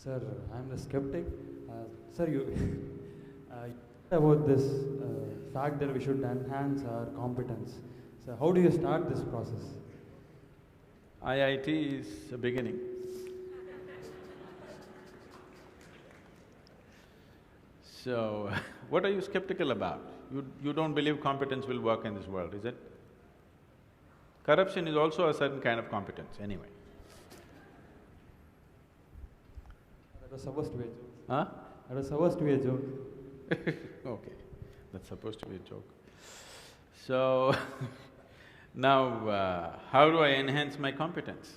Sir, I'm the skeptic. Sir, you about this fact that we should enhance our competence. So, how do you start this process? IIT is a beginning. So, what are you skeptical about? You don't believe competence will work in this world, is it? Corruption is also a certain kind of competence, anyway. That was supposed to be a joke. Huh? That was supposed to be a joke. Okay, that's supposed to be a joke. So, now, how do I enhance my competence?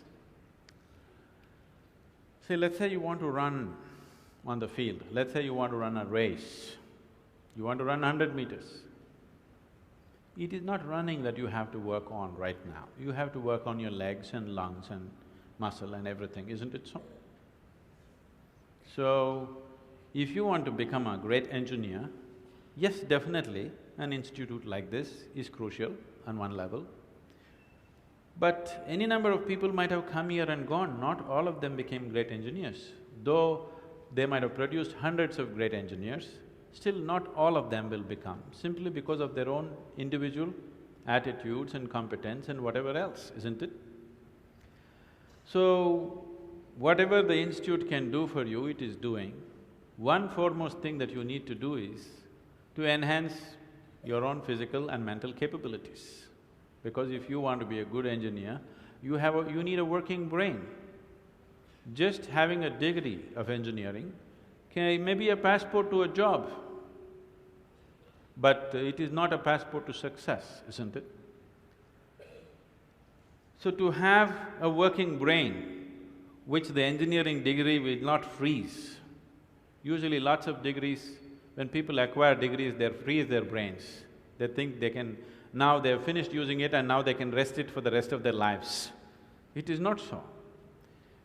See, let's say you want to run on the field, let's say you want to run a race, you want to run 100 meters. It is not running that you have to work on right now, you have to work on your legs and lungs and muscle and everything, isn't it so? So, if you want to become a great engineer, yes, definitely an institute like this is crucial on one level. But any number of people might have come here and gone, not all of them became great engineers. Though they might have produced hundreds of great engineers, still not all of them will become, simply because of their own individual attitudes and competence and whatever else, isn't it? So, whatever the institute can do for you, it is doing. One foremost thing that you need to do is to enhance your own physical and mental capabilities. Because if you want to be a good engineer, you need a working brain. Just having a degree of engineering may be a passport to a job, but it is not a passport to success, isn't it? So to have a working brain, which the engineering degree will not freeze. Usually lots of degrees, when people acquire degrees, they freeze their brains. They think they can… now they've finished using it and now they can rest it for the rest of their lives. It is not so.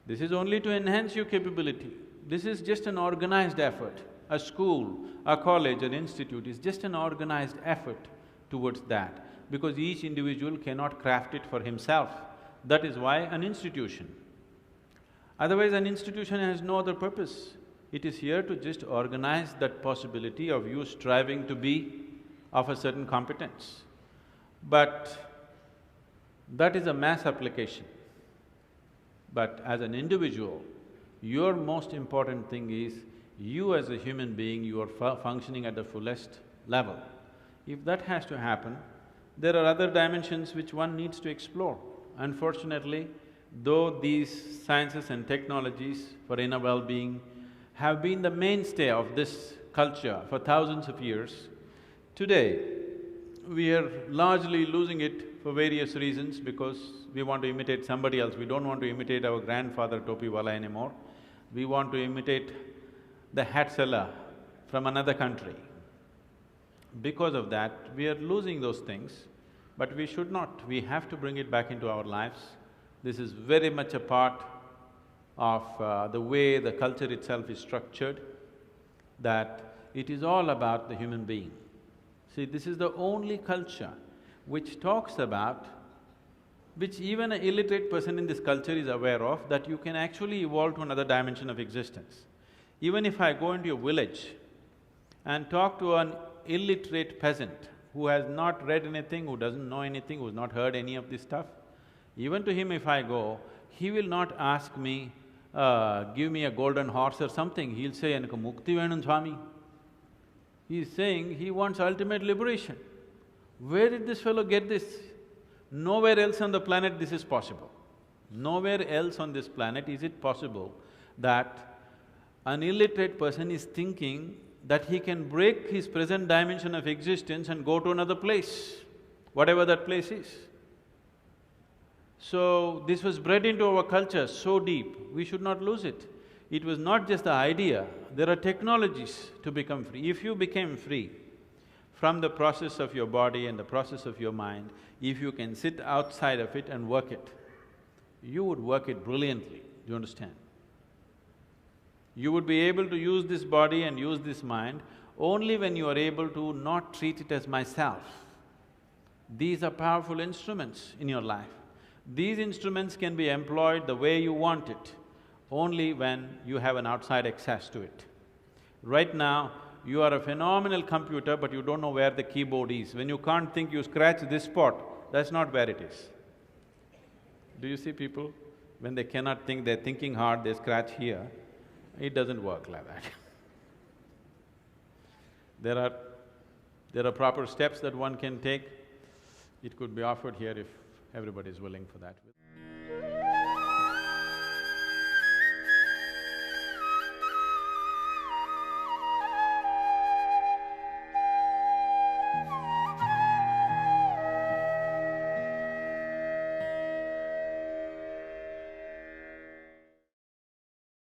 This is only to enhance your capability. This is just an organized effort. A school, a college, an institute is just an organized effort towards that, because each individual cannot craft it for himself. That is why an institution. Otherwise, an institution has no other purpose. It is here to just organize that possibility of you striving to be of a certain competence. But that is a mass application. But as an individual, your most important thing is you as a human being, you are functioning at the fullest level. If that has to happen, there are other dimensions which one needs to explore. Unfortunately, though these sciences and technologies for inner well-being have been the mainstay of this culture for thousands of years, today we are largely losing it for various reasons, because we want to imitate somebody else. We don't want to imitate our grandfather Topiwala anymore. We want to imitate the hat seller from another country. Because of that, we are losing those things, but we should not. We have to bring it back into our lives. This is very much a part of the way the culture itself is structured, that it is all about the human being. See, this is the only culture which talks about, which even an illiterate person in this culture is aware of, that you can actually evolve to another dimension of existence. Even if I go into a village and talk to an illiterate peasant who has not read anything, who doesn't know anything, who's not heard any of this stuff, even to him if I go, he will not ask me, give me a golden horse or something, he'll say, "Enakku mukti venum Swami." He's saying he wants ultimate liberation. Where did this fellow get this? Nowhere else on the planet this is possible. Nowhere else on this planet is it possible that an illiterate person is thinking that he can break his present dimension of existence and go to another place, whatever that place is. So, this was bred into our culture so deep, we should not lose it. It was not just the idea, there are technologies to become free. If you became free from the process of your body and the process of your mind, if you can sit outside of it and work it, you would work it brilliantly, do you understand? You would be able to use this body and use this mind only when you are able to not treat it as myself. These are powerful instruments in your life. These instruments can be employed the way you want it. only when you have an outside access to it. Right now, you are a phenomenal computer, but you don't know where the keyboard is. When you can't think, you scratch this spot, that's not where it is. Do you see people? When they cannot think, they're thinking hard, they scratch here. It doesn't work like that. There are proper steps that one can take. It could be offered here if everybody is willing for that.